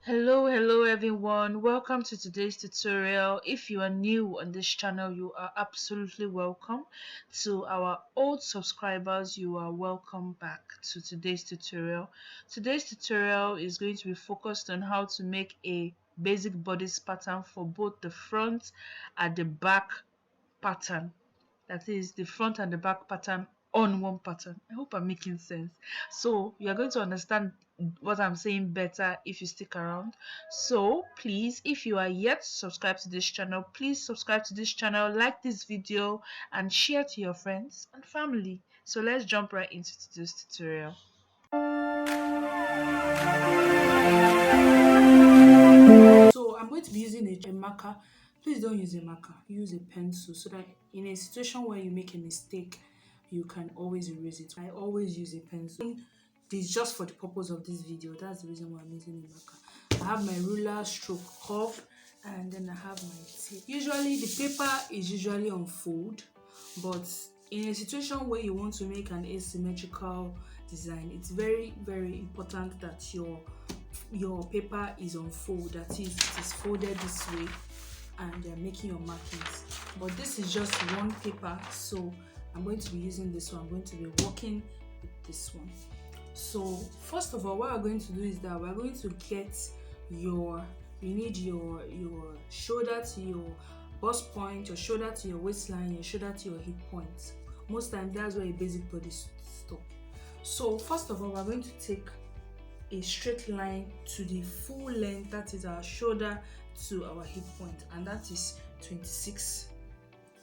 Hello everyone. Welcome to today's tutorial. If you are new on this channel, you are absolutely welcome. To our old subscribers, you are welcome back to today's tutorial. Today's tutorial is going to be focused on how to make a basic bodice pattern for both the front and the back pattern. That is the front and the back pattern on one pattern. I hope I'm making sense. So you're going to understand what I'm saying better if you stick around. So please, if you are yet subscribed to this channel, please subscribe to this channel, like this video, and share to your friends and family. So let's jump right into today's tutorial. So I'm going to be using a marker. Please don't use a marker, use a pencil so that in a situation where you make a mistake, you can always erase it. I always use a pencil. This just for the purpose of this video. That's the reason why I'm using a marker. I have my ruler stroke curve and then I have my tape. Usually the paper is usually on fold, but in a situation where you want to make an asymmetrical design, it's very important that your paper is on fold, that is, it is folded this way and you're making your markings. But this is just one paper, so I'm going to be using this one. I'm going to be working with this one. So first of all, what we're going to do is that we're going to get you need your shoulder to your bust point, your shoulder to your waistline, your shoulder to your hip point. Most times that's where a basic body stop. So first of all, we're going to take a straight line to the full length, that is our shoulder to our hip point, and that is 26.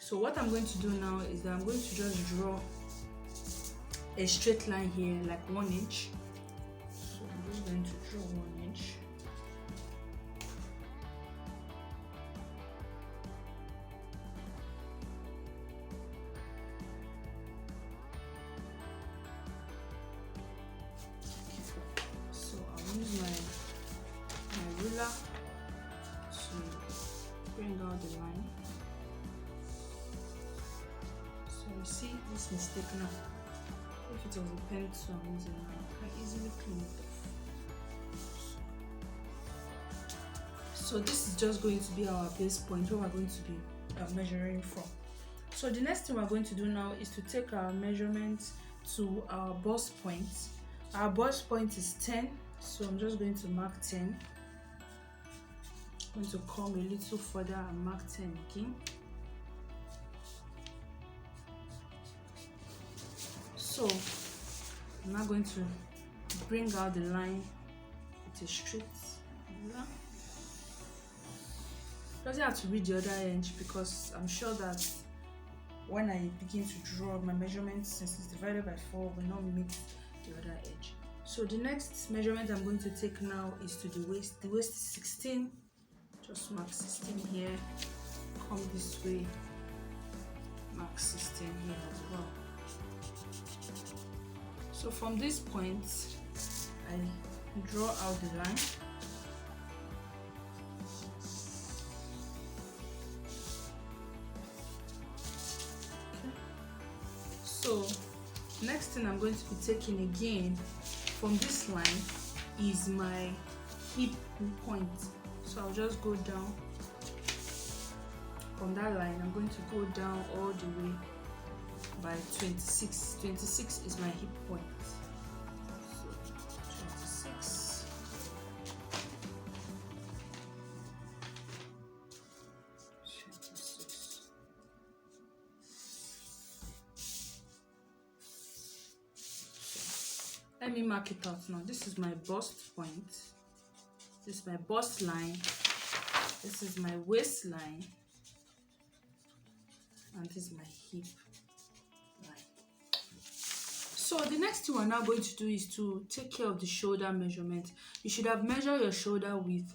So what I'm going to do now is that I'm going to just draw a straight line here, like 1 inch. So I'm just going to draw 1 inch. So I'll use my ruler to bring out the line. So you see this mistake now. If it was a pencil I'm using now, I can easily clean it off. So this is just going to be our base point where we're going to be measuring from. So the next thing we're going to do now is to take our measurements to our bust point. Our bust point is 10, so I'm just going to mark 10. I'm going to come a little further and mark 10 again. So I'm now going to bring out the line with a straight ruler. Doesn't have to read the other edge because I'm sure that when I begin to draw my measurements, since it's divided by 4, will not meet the other edge. So the next measurement I'm going to take now is to the waist. The waist is 16. Just mark 16 here. Come this way. Mark 16 here as well. So from this point, I draw out the line. So next thing I'm going to be taking again from this line is my hip point. So I'll just go down from that line. I'm going to go down all the way by 26. 26 is my hip point. So 26. Let me mark it out now. This is my bust point. This is my bust line. This is my waistline. And this is my hip line. So the next thing we're now going to do is to take care of the shoulder measurement. You should have measured your shoulder width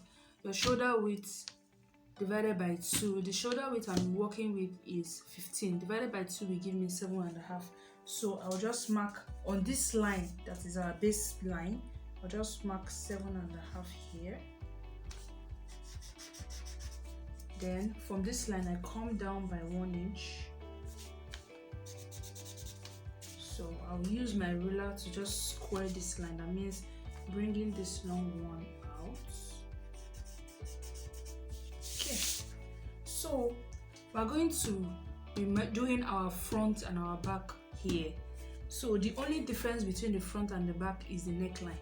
divided by 2. The shoulder width I'm working with is 15. Divided by 2 will give me 7.5. So I'll just mark on this line, that is our base line. I'll just mark 7.5 here. Then from this line I come down by 1 inch. So I'll use my ruler to just square this line. That means bringing this long one out. So we're going to be doing our front and our back here. So the only difference between the front and the back is the neckline.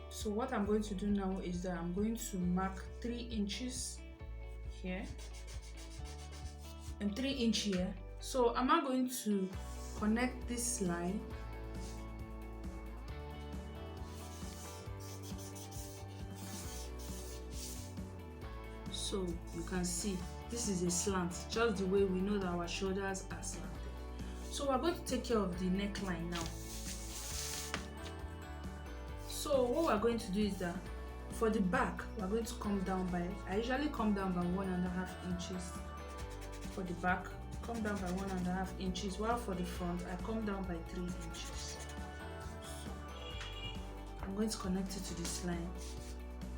So what I'm going to do now is that I'm going to mark 3 inches here and 3 inch here. So I'm now going to connect this line so you can see this is a slant, just the way we know that our shoulders are slanted. So we're going to take care of the neckline now. So what we're going to do is that for the back, we're going to come down by, I usually come down by 1.5 inches. For the back, come down by 1.5 inches, while for the front, I come down by 3 inches. So I'm going to connect it to this line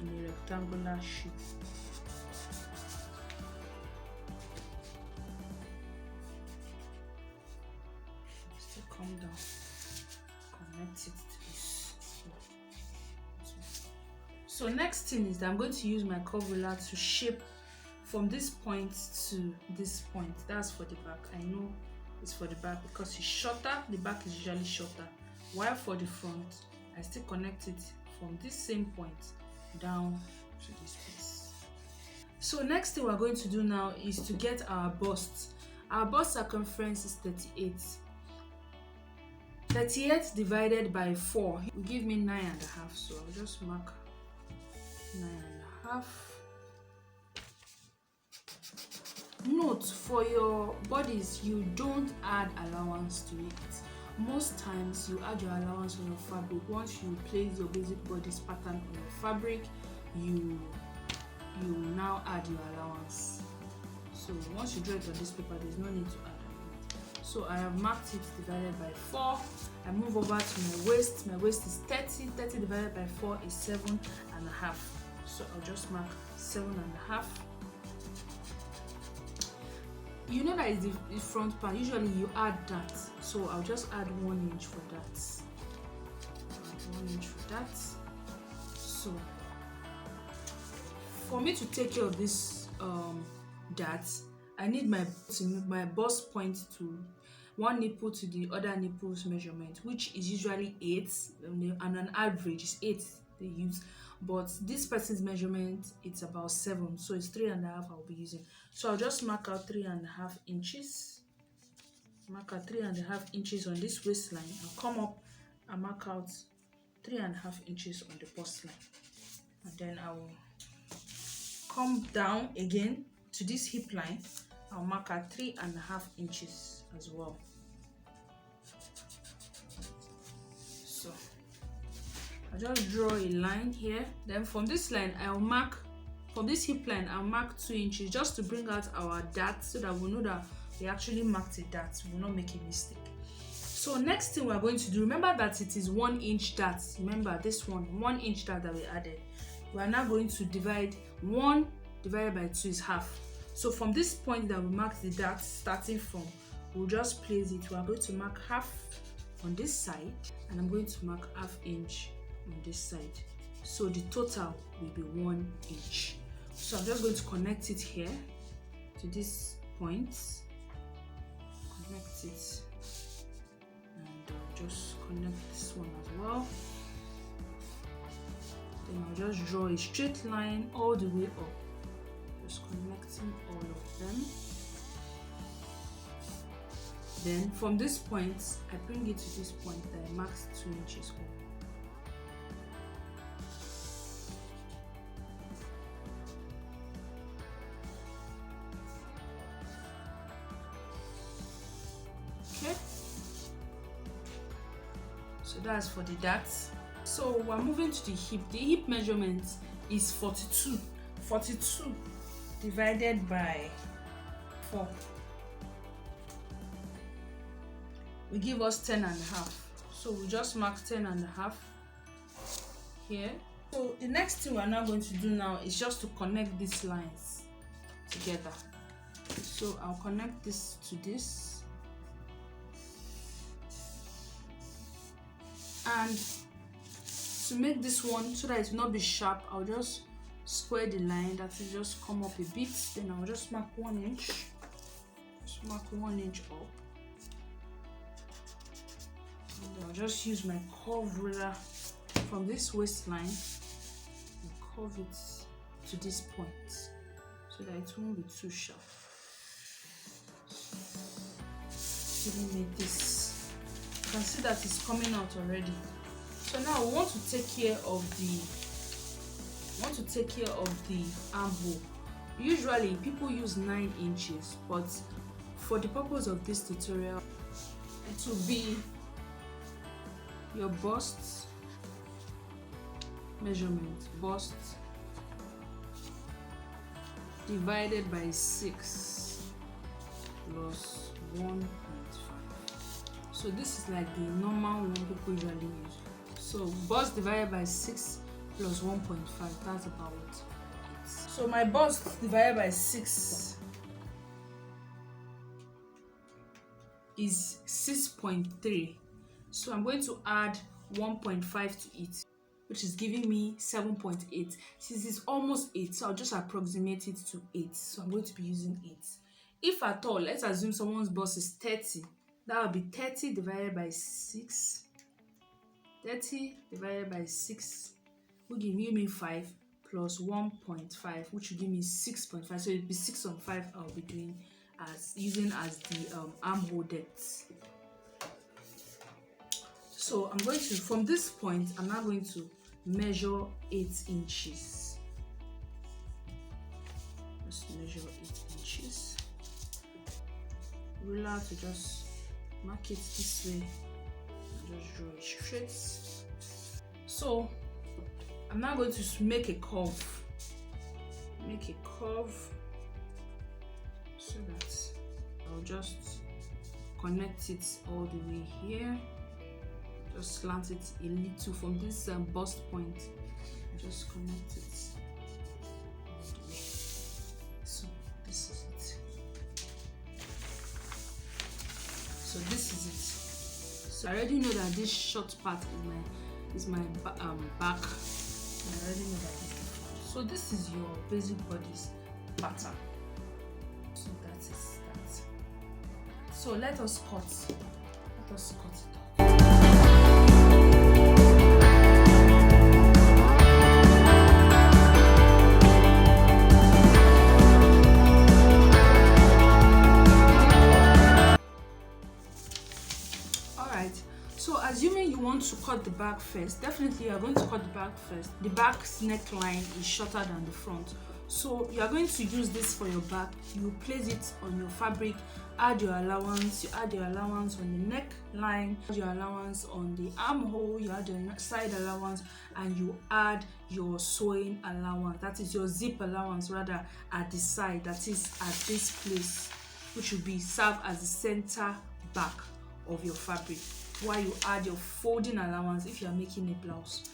in a rectangular shape. Still come down, connect it to this. So next thing is that I'm going to use my curve ruler to shape from this point to this point. That's for the back. I know it's for the back because it's shorter. The back is usually shorter. While for the front, I still connect it from this same point down to this place. So next thing we're going to do now is to get our bust. Our bust circumference is 38. 38 divided by 4 will give me 9.5. So I'll just mark 9.5. Note, for your bodies, you don't add allowance to it. Most times you add your allowance on your fabric. Once you place your basic body's pattern on your fabric, you now add your allowance. So once you draw it on this paper, there's no need to add allowance. So I have marked it divided by 4. I move over to my waist. My waist is 30. 30 divided by 4 is 7.5. So I'll just mark 7.5. You know that is the front part. Usually you add that, so I'll just add 1 inch for that. 1 inch for that. So for me to take care of this that, I need my bust point to one nipple to the other nipple's measurement, which is usually 8, and an average is 8 they use. But this person's measurement, it's about 7, so it's 3.5 I'll be using. So I'll just mark out 3.5 inches. Mark out 3.5 inches on this waistline. I'll come up and mark out 3.5 inches on the bust line, and then I will come down again to this hip line. I'll mark out 3.5 inches as well. So I'll just draw a line here. Then from this line, I'll mark, from this hip line, I'll mark 2 inches just to bring out our dart so that we know that we actually marked a dart. We will not make a mistake. So next thing we're going to do, remember that it is 1 inch dart. Remember this 1 inch dart that we added. We are now going to divide 1 divided by 2 is half. So from this point that we marked the dart starting from, we'll just place it. We are going to mark half on this side, and I'm going to mark ½ inch on this side. So the total will be 1 inch. So I'm just going to connect it here to this point. Connect it, and I'll just connect this one as well. Then I'll just draw a straight line all the way up, just connecting all of them. Then from this point, I bring it to this point that I marked 2 inches home. Okay, so that's for the darts. So we're moving to the hip. The hip measurement is 42. 42 divided by 4 will give us 10.5. So we just mark 10.5 here. So the next thing we're now going to do now is just to connect these lines together. So I'll connect this to this, and to make this one so that it will not be sharp, I'll just square the line, that is just come up a bit, then I'll just mark 1 inch. Just mark 1 inch up. And I'll just use my curve ruler from this waistline and curve it to this point so that it won't be too sharp. Giving me this. You can see that it's coming out already. So now we want to take care of the armhole. Usually people use 9 inches, but for the purpose of this tutorial, it will be your bust measurement, bust divided by 6 plus 1.5. So this is like the normal one people usually use. So bust divided by 6 plus 1.5, that's about it. So my bust divided by 6 is 6.3. So I'm going to add 1.5 to it, which is giving me 7.8. Since it's almost 8, so I'll just approximate it to 8. So I'm going to be using 8. If at all, let's assume someone's bust is 30. That would be 30 divided by 6. 30 divided by 6 will give me 5 plus 1.5, which will give me 6.5. So it'll be 6.5 I'll be doing using as the armhole depth. So I'm going to, from this point, I'm now going to measure 8 inches. Just measure 8 inches. Ruler to just mark it this way and just draw it straight. So I'm now going to make a curve. So that I'll just connect it all the way here. Just slant it a little from this bust point. Just connect it all the way. So this is it. So this is it. So I already know that this short part is my back. I already know that this is front. So this is your basic body's pattern. So that is that. So let us cut it off. So assuming you want to cut the back first, definitely you are going to cut the back first. The back's neckline is shorter than the front. So you are going to use this for your back. You place it on your fabric, add your allowance. You add your allowance on the neckline, add your allowance on the armhole, you add your side allowance, and you add your sewing allowance. That is your zip allowance rather at the side, that is at this place, which will be serve as the center back of your fabric, while you add your folding allowance if you are making a blouse.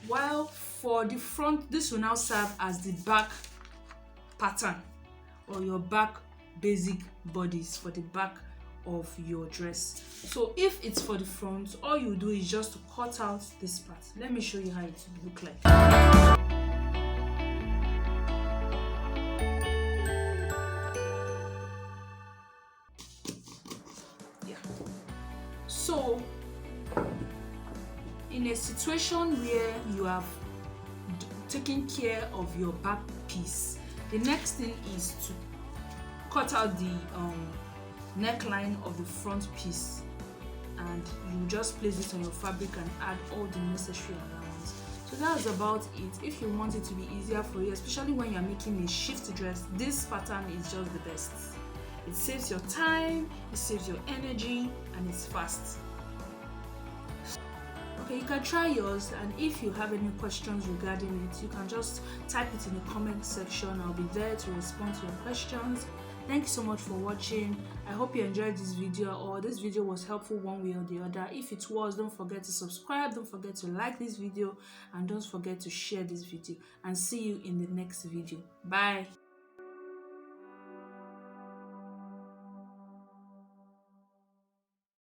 While for the front, this will now serve as the back pattern or your back basic bodies for the back of your dress. So if it's for the front, all you do is just to cut out this part. Let me show you how it will look like. So in a situation where you have taken care of your back piece, the next thing is to cut out the neckline of the front piece, and you just place it on your fabric and add all the necessary allowance. So that's about it. If you want it to be easier for you, especially when you're making a shift dress, this pattern is just the best. It saves your time, it saves your energy, and it's fast. Okay, you can try yours, and if you have any questions regarding it, you can just type it in the comment section. I'll be there to respond to your questions. Thank you so much for watching. I hope you enjoyed this video, or this video was helpful one way or the other. If it was, don't forget to subscribe, don't forget to like this video, and don't forget to share this video, and see you in the next video. Bye.